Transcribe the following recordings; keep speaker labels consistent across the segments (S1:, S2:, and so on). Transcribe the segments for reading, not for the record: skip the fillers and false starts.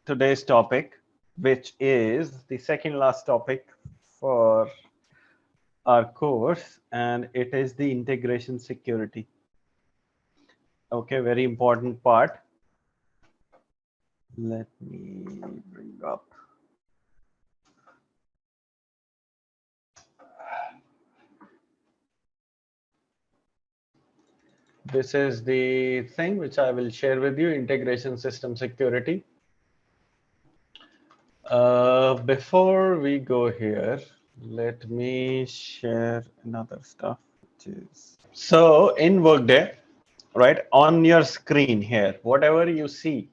S1: today's topic, which is the second last topic for our course, and it is the integration security. Okay, very important part. Let me bring up. This is the thing which I will share with you, integration system security. Before we go here, let me share another stuff, which is so in Workday, right on your screen here, whatever you see,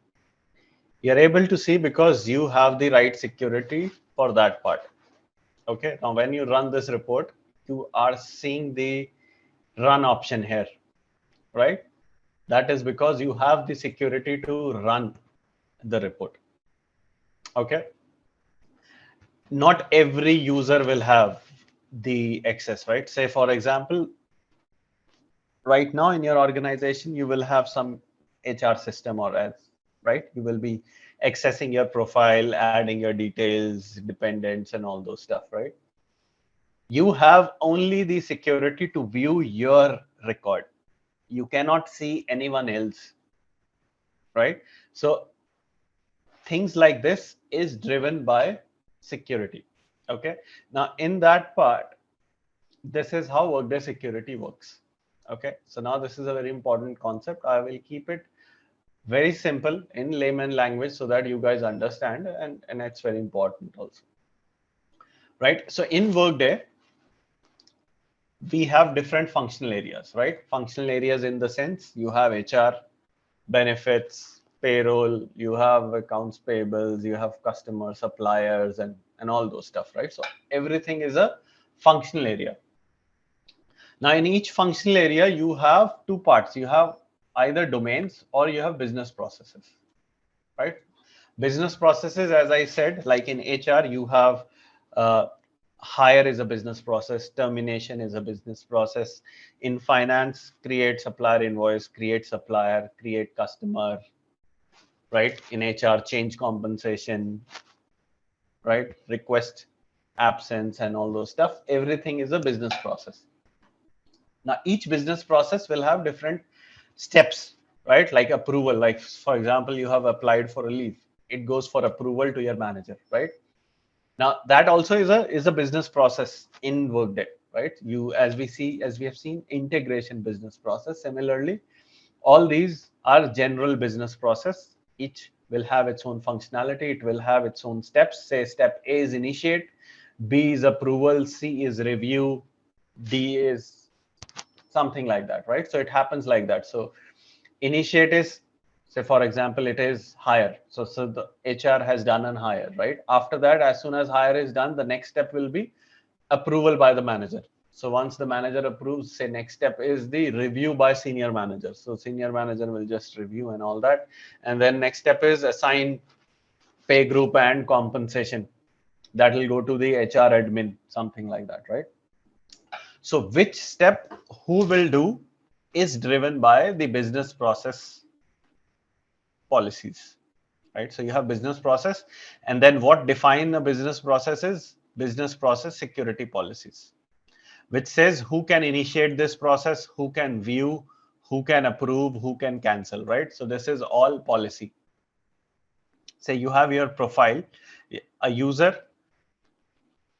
S1: you're able to see because you have the right security for that part. Okay, now when you run this report, you are seeing the run option here, right? That is because you have the security to run the report. Okay, not every user will have the access, right? Say for example, right now in your organization you will have some HR system or else, right? You will be accessing your profile, adding your details, dependents and all those stuff, right? You have only the security to view your record. You cannot see anyone else, right? So things like this is driven by security. Okay, now in that part, this is how Workday security works. Okay, so now this is a very important concept. I will keep it very simple in layman language so that you guys understand, and it's very important also, right? So in Workday, we have different functional areas, right? Functional areas in the sense you have HR, benefits, payroll, you have accounts payables, you have customer suppliers and all those stuff, right? So everything is a functional area. Now in each functional area, you have two parts. You have either domains or you have business processes, right? Business processes, as I said, like in HR, you have hire is a business process, termination is a business process. In finance, create supplier invoice, create supplier, create customer, right? In HR, change compensation, right? Request absence and all those stuff. Everything is a business process. Now, each business process will have different steps, right? Like approval, like for example, you have applied for a leave. It goes for approval to your manager, right? Now that also is a business process in Workday, right? You as we have seen integration business process. Similarly, all these are general business process. Each will have its own functionality. It will have its own steps. Say step A is initiate, B is approval, C is review, D is something like that, right? So it happens like that. So initiate is, say for example, it is hire. So the HR has done an hire, right? After that, as soon as hire is done, the next step will be approval by the manager. So once the manager approves, say next step is the review by senior manager. So senior manager will just review and all that. And then next step is assign pay group and compensation. That will go to the HR admin, something like that, right? So which step who will do is driven by the business process policies, right? So you have business process, and then what define a business process is business process security policies, which says who can initiate this process, who can view, who can approve, who can cancel, right? So this is all policy. Say you have your profile, a user,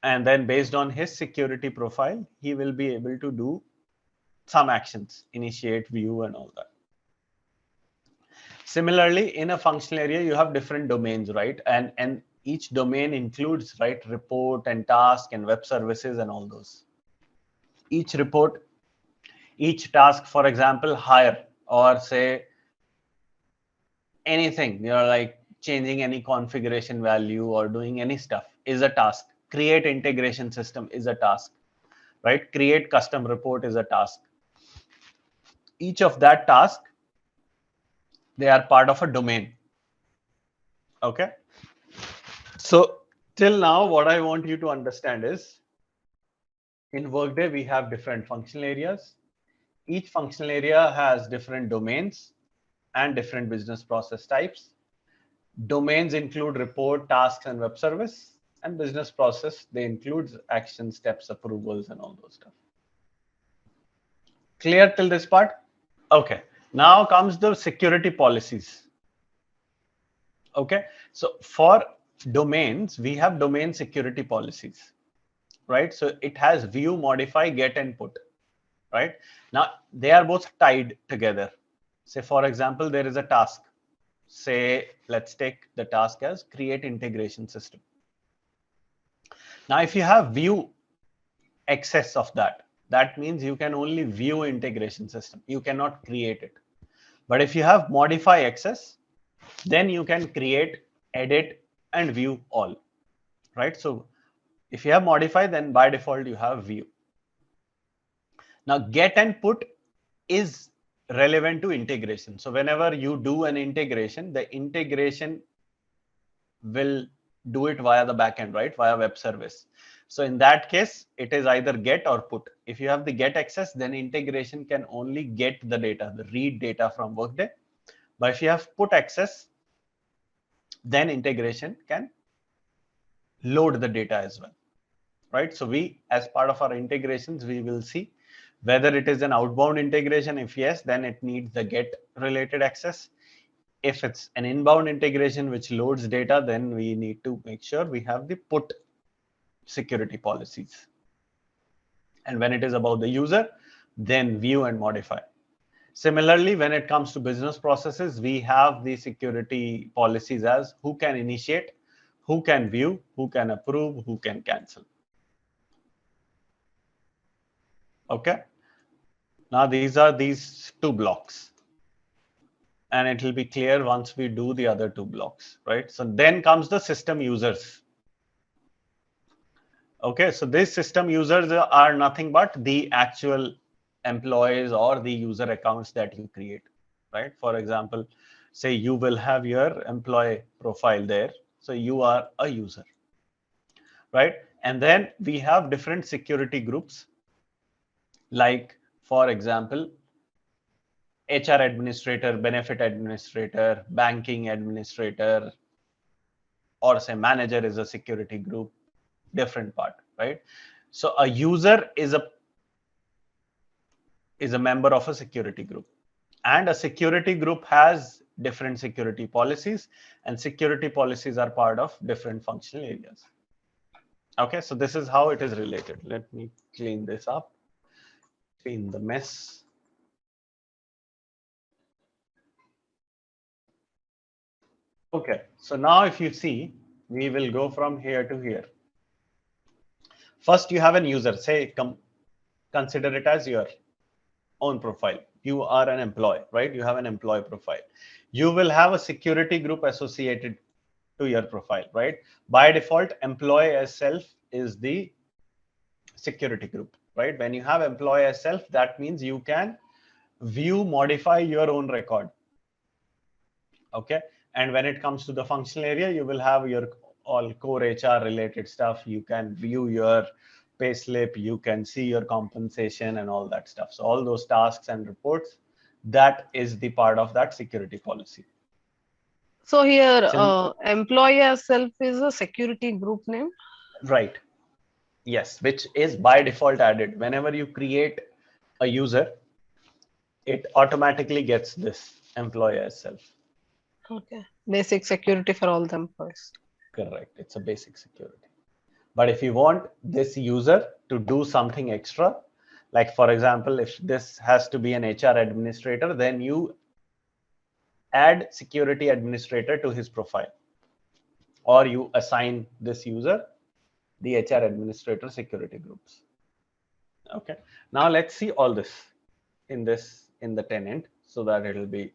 S1: and then based on his security profile, he will be able to do some actions, initiate, view, and all that. Similarly, in a functional area, you have different domains, right? And each domain includes, right, report and task and web services and all those. Each report, each task, for example, hire or say anything, you're like changing any configuration value or doing any stuff is a task. Create integration system is a task, right? Create custom report is a task. Each of that task, they are part of a domain. Okay. So till now, what I want you to understand is in Workday, we have different functional areas. Each functional area has different domains and different business process types. Domains include report, tasks, and web service. And business process, they include action steps, approvals, and all those stuff. Clear till this part? Okay. Now comes the security policies. Okay. So for domains, we have domain security policies, right? So it has view, modify, get, and put, right? Now they are both tied together. Say, for example, there is a task. Say, let's take the task as create integration system. Now, if you have view access of that, that means you can only view integration system. You cannot create it. But if you have modify access, then you can create, edit, and view all, right? So if you have modify, then by default you have view. Now get and put is relevant to integration. So whenever you do an integration, the integration will do it via the backend, right? Via web service. So in that case, it is either get or put. If you have the get access, then integration can only get the data, the read data from Workday. But if you have put access, then integration can load the data as well, right? So we, as part of our integrations, we will see whether it is an outbound integration. If yes, then it needs the get related access. If it's an inbound integration which loads data, then we need to make sure we have the put security policies. And when it is about the user, then view and modify. Similarly, when it comes to business processes, we have the security policies as who can initiate, who can view, who can approve, who can cancel. Okay. Now these are these two blocks. And it will be clear once we do the other two blocks, right? So then comes the system users. Okay, so these system users are nothing but the actual employees or the user accounts that you create, right? For example, say you will have your employee profile there. So you are a user, right? And then we have different security groups, like, for example, HR administrator, benefit administrator, banking administrator, or say manager is a security group, different part, right? So a user is a member of a security group, and a security group has different security policies, and security policies are part of different functional areas. Okay, so this is how it is related. Let me clean this up, clean the mess. Okay, so now if you see, we will go from here to here. First, you have an user, say, consider it as your own profile. You are an employee, right? You have an employee profile. You will have a security group associated to your profile, right? By default, employee as self is the security group, right? When you have employee as self, that means you can view, modify your own record. Okay. And when it comes to the functional area, you will have your all core HR related stuff. You can view your payslip, you can see your compensation and all that stuff. So all those tasks and reports, that is the part of that security policy.
S2: So here, employee as self is a security group name.
S1: Right. Yes, which is by default added. Whenever you create a user, it automatically gets this employee as self.
S2: Okay. Basic security for all the employees.
S1: Correct. It's a basic security. But if you want this user to do something extra, like for example, if this has to be an HR administrator, then you add security administrator to his profile, or you assign this user the HR administrator security groups. Okay. Now let's see all this in the tenant so that it will be.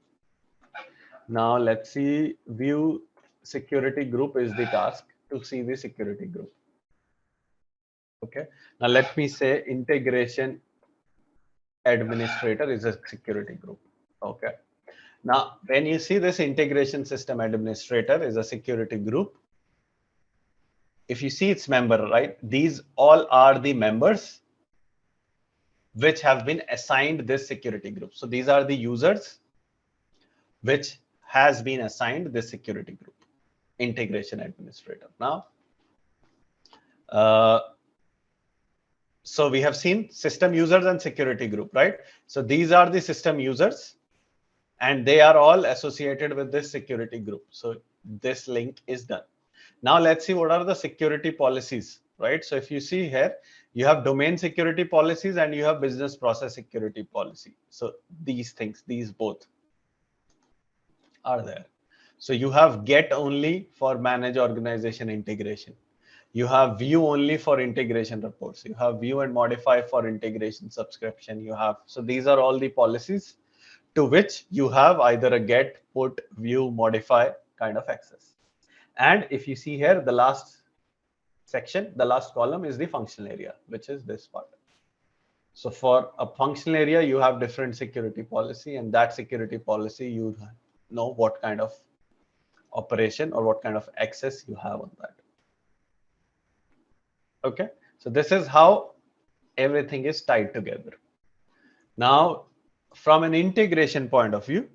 S1: Now let's see, view security group is the task to see the security group. Okay. Now let me say integration administrator is a security group. Okay. Now, when you see this integration system administrator is a security group, if you see its member, right, these all are the members which have been assigned this security group. So these are the users which has been assigned this security group. integration administrator. Now, so we have seen system users and security group, right? So these are the system users and they are all associated with this security group. So this link is done. Now let's see what are the security policies, right? So if you see here, you have domain security policies and you have business process security policy. So these things, these both are there. So you have get only for manage organization integration. You have view only for integration reports. You have view and modify for integration subscription. You have, so these are all the policies to which you have either a get, put, view, modify kind of access. And if you see here, the last section, the last column is the functional area, which is this part. So for a functional area, you have different security policy, and that security policy, you know what kind of operation or what kind of access you have on that. Okay, so this is how everything is tied together. Now, from an integration point of view,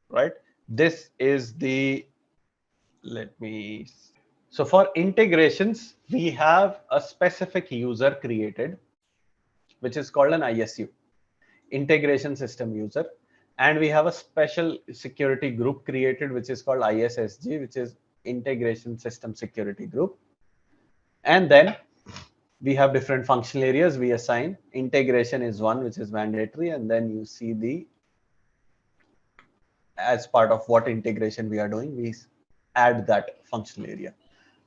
S1: right, this is the, let me, so for integrations, we have a specific user created, which is called an ISU, integration system user. And we have a special security group created, which is called ISSG, which is integration system security group. And then we have different functional areas we assign. Integration is one, which is mandatory. And then you see the, as part of what integration we are doing, we add that functional area.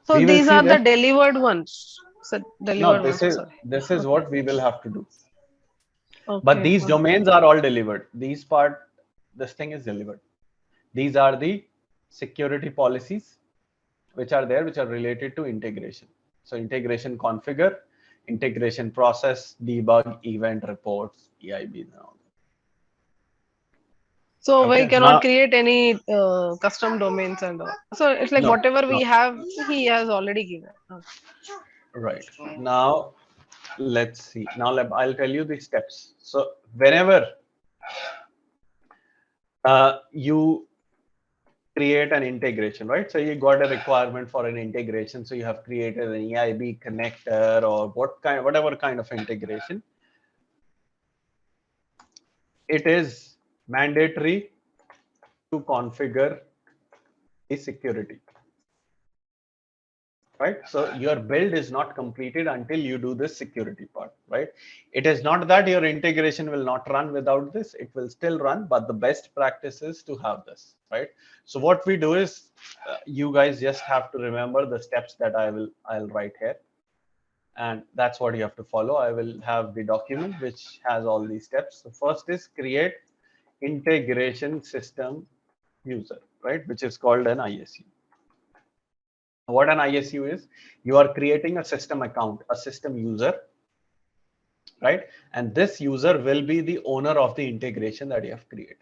S2: So
S1: We will
S2: these
S1: see
S2: are the
S1: that.
S2: delivered ones. So
S1: No,
S2: delivered ones. Sorry.
S1: this is
S2: Okay.
S1: what we will have to do. But
S2: Okay.
S1: these domains are all delivered. These part, this thing is delivered. These are the security policies which are there, which are related to integration. So integration configure, integration process, debug, event reports, EIB and all.
S2: So we
S1: Okay.
S2: cannot
S1: Now,
S2: create any custom domains and all. So it's like
S1: no,
S2: whatever
S1: no.
S2: we have, he has already given. Okay.
S1: Right. Now, let's see. Now, I'll tell you the steps. So whenever you create an integration, right? So you got a requirement for an integration. So you have created an EIB connector or whatever kind of integration. It is mandatory to configure the security, right? So your build is not completed until you do this security part, right? It is not that your integration will not run without this. It will still run, but the best practice is to have this, right? So what we do is you guys just have to remember the steps that I'll write here. And that's what you have to follow. I will have the document which has all these steps. So first is create integration system user, right? Which is called an ISU. What an ISU is, you are creating a system account, a system user, right? And this user will be the owner of the integration that you have created,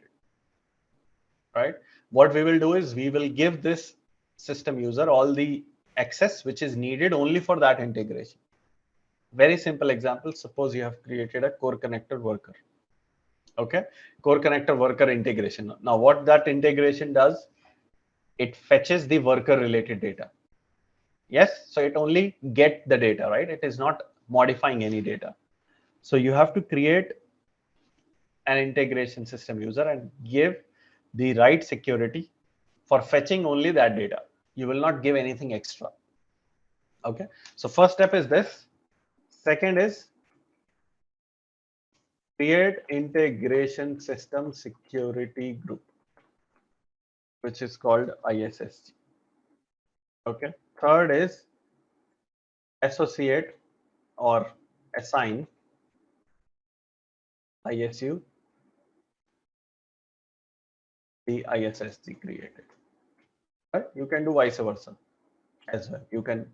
S1: right? What we will do is we will give this system user all the access which is needed only for that integration. Very simple example. Suppose you have created a core connector worker. Okay. Core connector worker integration. Now what that integration does, it fetches the worker related data. Yes. So it only get the data, right? It is not modifying any data. So you have to create an integration system user and give the right security for fetching only that data. You will not give anything extra. Okay. So first step is this. Second is create integration system security group, which is called ISSG. Okay. Third is associate or assign ISU the ISSG created. Right? You can do vice versa as well. You can,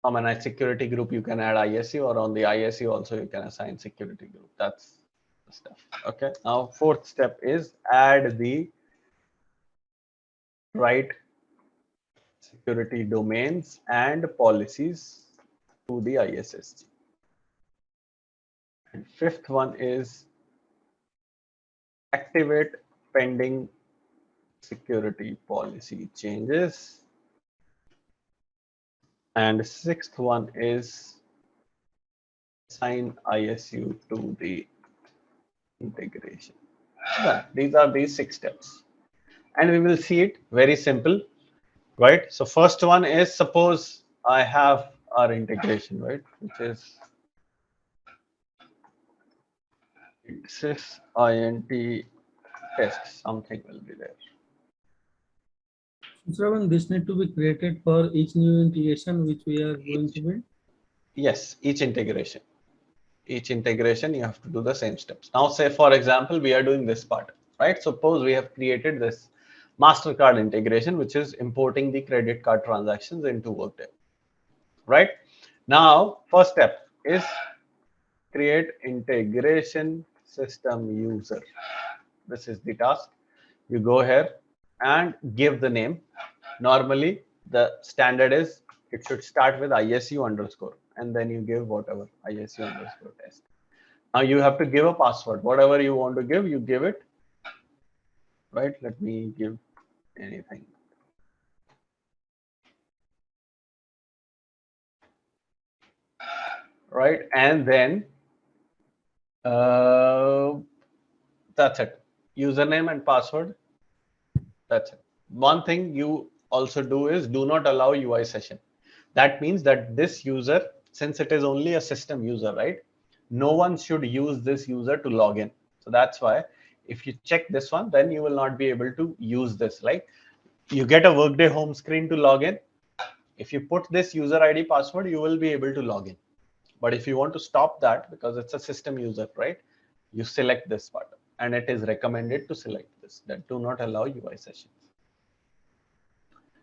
S1: from a security group, you can add ISU, or on the ISU also you can assign security group. That's the stuff. Okay. Now fourth step is add the right security domains and policies to the ISSG. And fifth one is activate pending security policy changes. And sixth one is assign ISU to the integration. Done. These are these 6 steps. And we will see it very simple, right? So first one is, suppose I have our integration, right? Which is sysint test, something will be there.
S3: Shravan, this need to be created for each new integration which we are going to build?
S1: Yes, each integration. Each integration, you have to do the same steps. Now, say, for example, we are doing this part, right? Suppose we have created this MasterCard integration, which is importing the credit card transactions into Workday, right? Now, first step is create integration system user. This is the task. You go here and give the name. Normally, the standard is it should start with ISU underscore, and then you give whatever ISU underscore test. Now you have to give a password. Whatever you want to give, you give it. Right? Let me give anything. Right? And then that's it. Username and password. That's it. One thing you also do is do not allow UI session. That means that this user, since it is only a system user, right? No one should use this user to log in. So that's why if you check this one, then you will not be able to use this. Like you get a Workday home screen to log in. If you put this user ID password, you will be able to log in. But if you want to stop that, because it's a system user, right? You select this button, and it is recommended to select this, that do not allow UI sessions.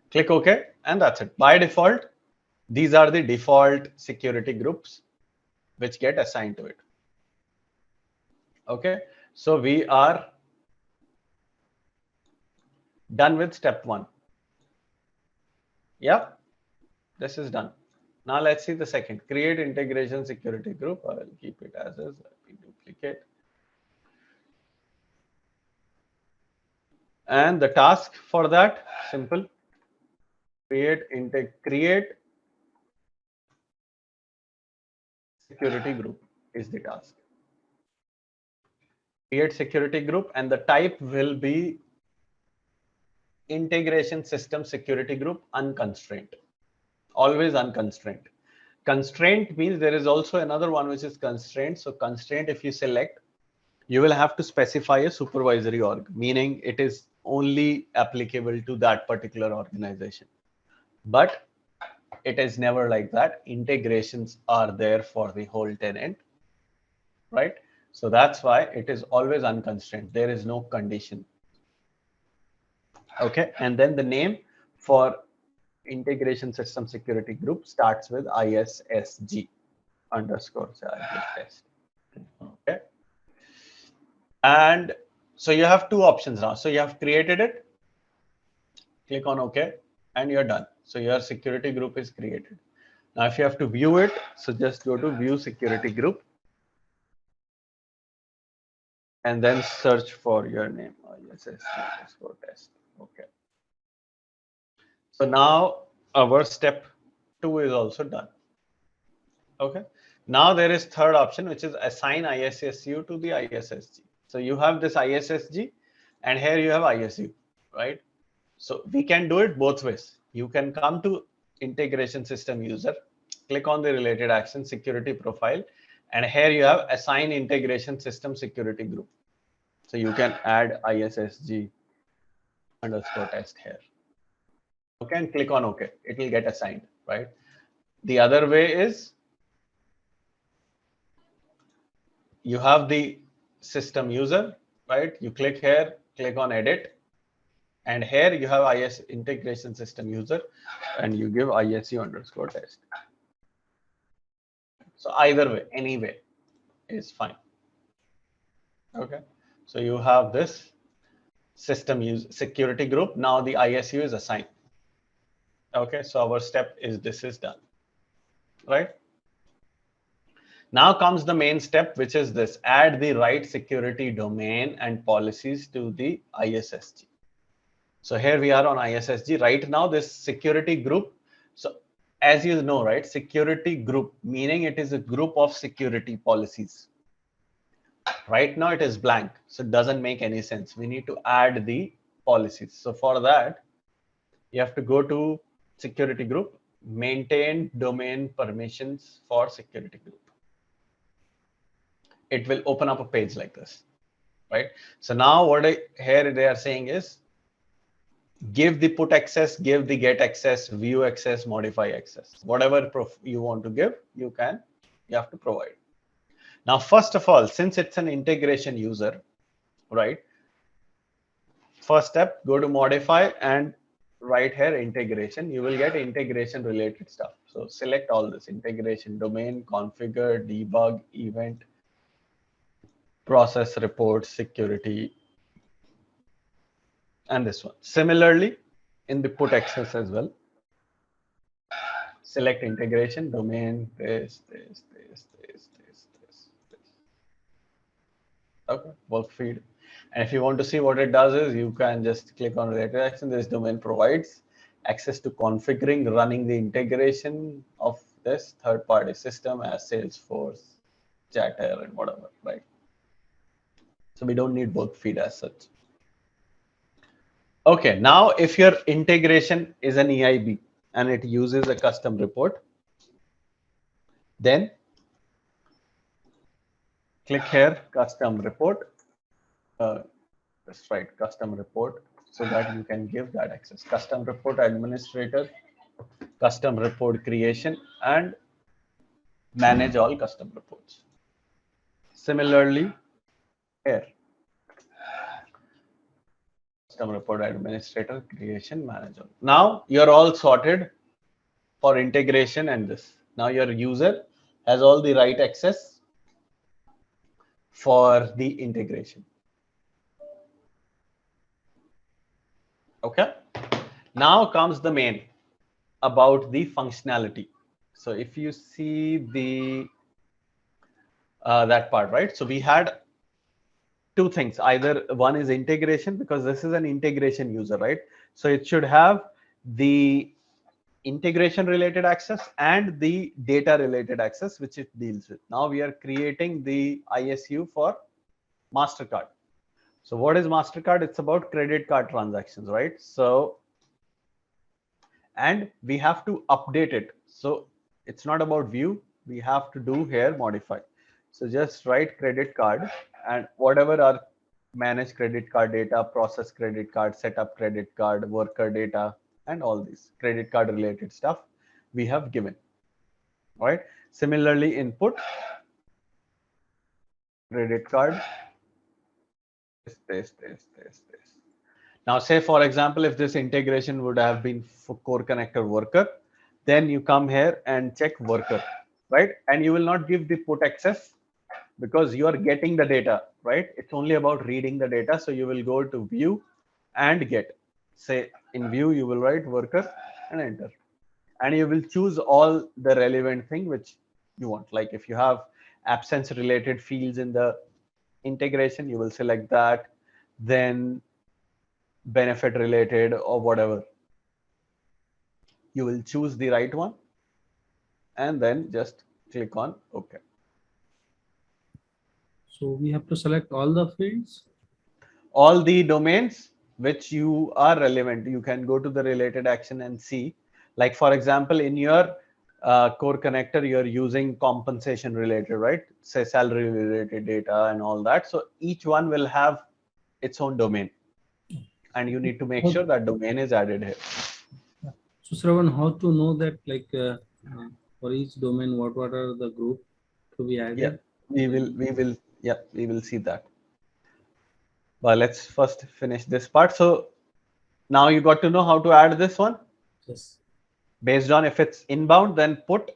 S1: Click OK, and that's it. By default, these are the default security groups which get assigned to it. Okay, so we are done with step 1. Yeah, this is done. Now let's see the second. Create integration security group. I will keep it as is. Let me duplicate. And the task for that, simple. Create security group is the task. Create security group, and the type will be integration system security group unconstrained. Always unconstrained. Constraint means there is also another one which is constraint. So constraint, if you select, you will have to specify a supervisory org, meaning it is only applicable to that particular organization. But it is never like that. Integrations are there for the whole tenant, right? So that's why it is always unconstrained. There is no condition. Okay, and then the name for integration system security group starts with ISSG underscore test. Okay, and so you have 2 options now. So you have created it, click on OK, and you're done. So your security group is created. Now if you have to view it, so just go to view security group and then search for your name, ISSG underscore test. Okay, so now our step 2 is also done. Okay, now there is third option, which is assign ISSU to the ISSG. So you have this ISSG and here you have ISU, right? So we can do it both ways. You can come to integration system user, click on the related action security profile, and here you have assign integration system security group. So you can add ISSG underscore test here. Okay, and click on OK. It will get assigned, right? The other way is you have the system user, right? You click here, click on edit, and here you have IS integration system user, and you give ISU underscore test. So either way, any way is fine. Okay, so you have this system use security group. Now the ISU is assigned. Okay, so our step is this is done, right? Now comes the main step, which is this: add the right security domain and policies to the ISSG. So here we are on ISSG right now, this security group. So as you know, right, security group, meaning it is a group of security policies. Right now it is blank, so it doesn't make any sense. We need to add the policies. So for that, you have to go to security group, maintain domain permissions for security group. It will open up a page like this, right? So now what here they are saying is give the put access, give the get access, view access, modify access. Whatever you want to give, you have to provide. Now, first of all, since it's an integration user, right? First step, go to modify and right here integration. You will get integration related stuff. So select all this: integration, domain, configure, debug, event, process, report, security, and this one. Similarly, in the put access as well, select integration, domain, this. Okay, work feed. And if you want to see what it does is you can just click on related action. This domain provides access to configuring, running the integration of this third-party system as Salesforce, Chatter, and whatever, right? So we don't need work feed as such. Okay, now if your integration is an EIB and it uses a custom report, then click here, custom report. Just write custom report so that you can give that access. Custom report administrator, custom report creation, and manage all custom reports. Similarly, here, custom report administrator, creation, manage all. Now you're all sorted for integration and this. Now your user has all the right access for the integration. Okay. Now comes the main about the functionality. So if you see the that part, right? So we had two things. Either one is integration, because this is an integration user, right? So it should have the integration related access and the data related access, which it deals with. Now we are creating the ISU for MasterCard. So what is MasterCard? It's about credit card transactions, right? So, and we have to update it. So it's not about view. We have to do here modify. So just write credit card and whatever are manage credit card data, process credit card, set up credit card, worker data, and all these credit card related stuff we have given. All right. Similarly, input credit card. This. Now, say for example, if this integration would have been for core connector worker, then you come here and check worker, right? And you will not give the put access because you are getting the data, right? It's only about reading the data. So you will go to view and get. Say in view, you will write worker and enter. And you will choose all the relevant thing which you want. Like if you have absence related fields in the integration, you will select that. Then benefit related or whatever. You will choose the right one and then just click on OK.
S3: So we have to select all the fields?
S1: All the domains which you are relevant. You can go to the related action and see. Like for example, in your core connector, you're using compensation related, right? Say salary related data and all that. So each one will have its own domain. And you need to make sure that domain is added here.
S3: So Shravan, how to know that for each domain, what are the group to be added?
S1: Yeah, we will see that. But let's first finish this part. So now you got to know how to add this one.
S3: Yes.
S1: Based on if it's inbound, then put.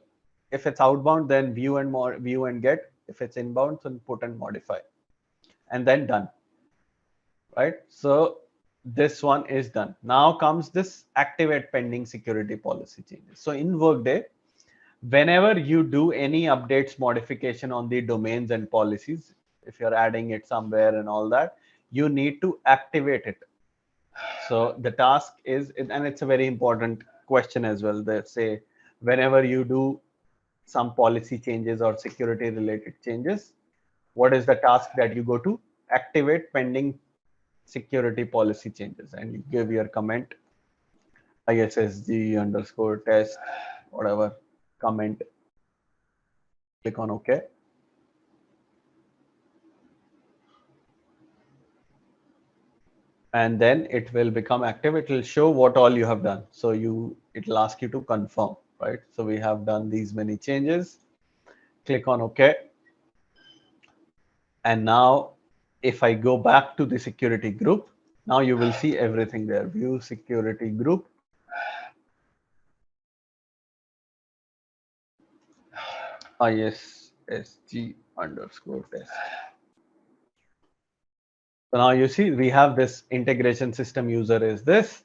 S1: If it's outbound, then view and get. If it's inbound, then put and modify. And then done. Right? So this one is done. Now comes this activate pending security policy changes. So in Workday, whenever you do any updates, modification on the domains and policies, if you're adding it somewhere and all that, you need to activate it. So the task is, and it's a very important question as well. They say whenever you do some policy changes or security related changes, what is the task that you go to? Activate pending security policy changes, and you give your comment ISSG underscore test, whatever comment, click on OK. And then it will become active. It will show what all you have done. So it'll ask you to confirm, right? So we have done these many changes. Click on OK. And now if I go back to the security group, now you will see everything there. View security group. ISSG underscore test. So now you see we have this integration system user is this.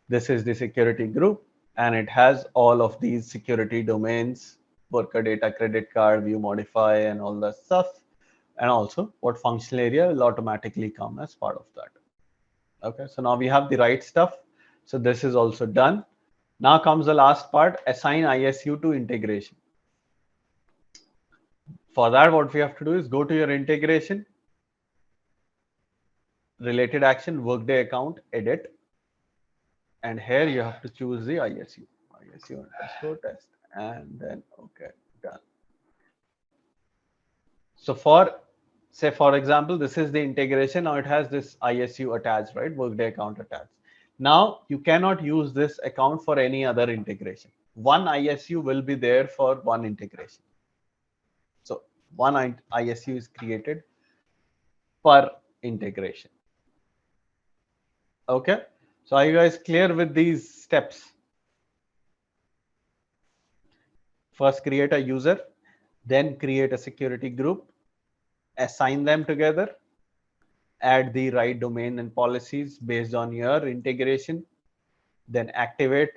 S1: This is the security group, and it has all of these security domains, worker data, credit card, view, modify, and all that stuff. And also what functional area will automatically come as part of that. Okay, so now we have the right stuff. So this is also done. Now comes the last part, assign ISU to integration. For that, what we have to do is go to your integration, related action, Workday account, edit. And here you have to choose the ISU underscore test, and then okay, done. So say for example, this is the integration. Now it has this ISU attached, right? Workday account attached. Now you cannot use this account for any other integration. One ISU will be there for one integration. So one ISU is created per integration. Okay. So are you guys clear with these steps? First, create a user, then create a security group, assign them together, add the right domain and policies based on your integration, then activate,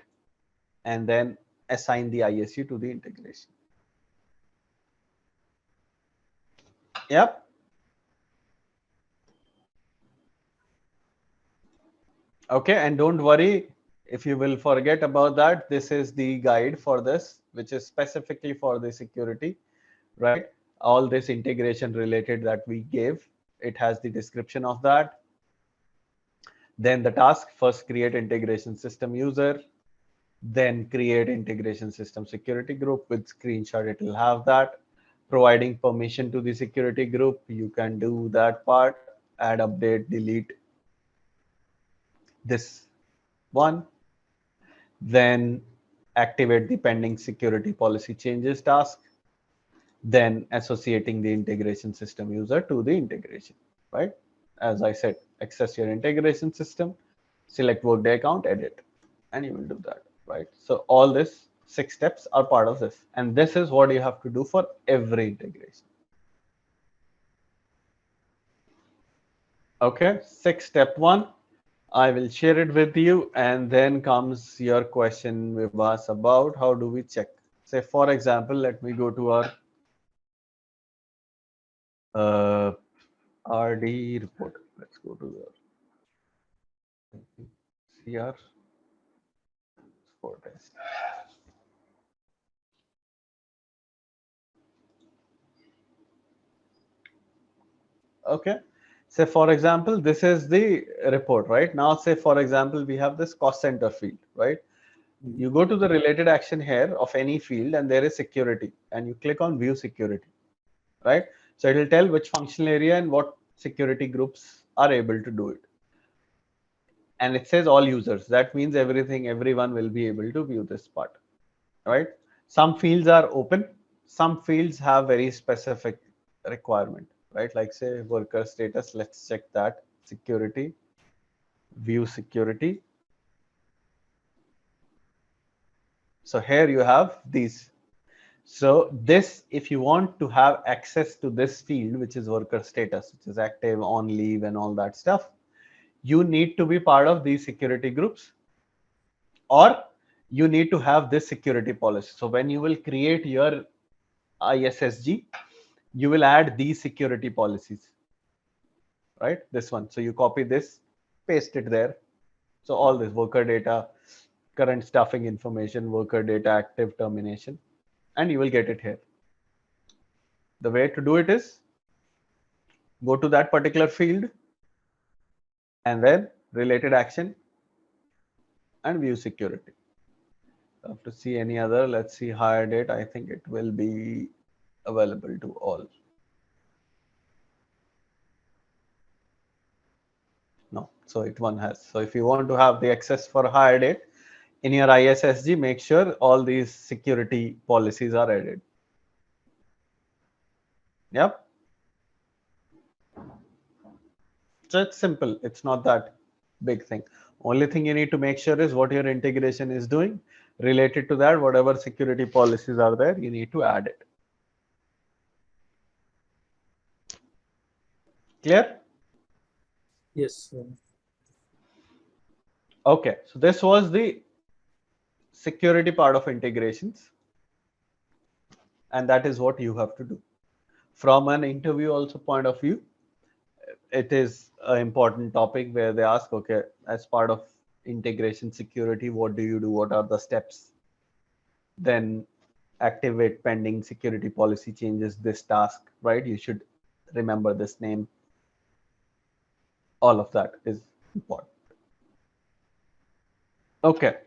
S1: and then assign the ISU to the integration. Yep. Okay, and don't worry if you will forget about that. This is the guide for this, which is specifically for the security, right? All this integration related that we gave, it has the description of that. Then the task, first create integration system user, then create integration system security group. With screenshot, it will have that. Providing permission to the security group, you can do that part, add, update, delete this one, then activate the pending security policy changes task, then associating the integration system user to the integration, right? As I said, access your integration system, select Workday account, edit, and you will do that, right? So all this 6 steps are part of this, and this is what you have to do for every integration. Okay, step 1, I will share it with you, and then comes your question with us about how do we check. Say for example, let me go to our RD report. Let's go to the CR for test. Okay. Say for example, this is the report, right? Now say for example, we have this cost center field, right? You go to the related action here of any field, and there is security, and you click on view security, right? So it will tell which functional area and what security groups are able to do it. And it says all users. That means everyone will be able to view this part, right? Some fields are open. Some fields have very specific requirement, right? Like say worker status. Let's check that. Security, view security. So here you have these. So this, if you want to have access to this field, which is worker status, which is active, on leave, and all that stuff, you need to be part of these security groups, or you need to have this security policy. So when you will create your ISSG, you will add these security policies, right? This one. So you copy this, paste it there, So all this worker data, current staffing information, worker data, active termination, and you will get it here. The way to do it is go to that particular field and then related action and view security. Have to see any other. Let's see hire date. I think it will be available to all. No, so it one has. So if you want to have the access for hire date in your ISSG, make sure all these security policies are added. Yep. So it's simple. It's not that big thing. Only thing you need to make sure is what your integration is doing. Related to that, whatever security policies are there, you need to add it. Clear?
S3: Yes.
S1: Okay, so this was the security part of integrations, and that is what you have to do. From an interview also point of view, it is an important topic where they ask, okay, as part of integration security, what do you do? What are the steps? Then activate pending security policy changes, this task, right? You should remember this name. All of that is important. Okay,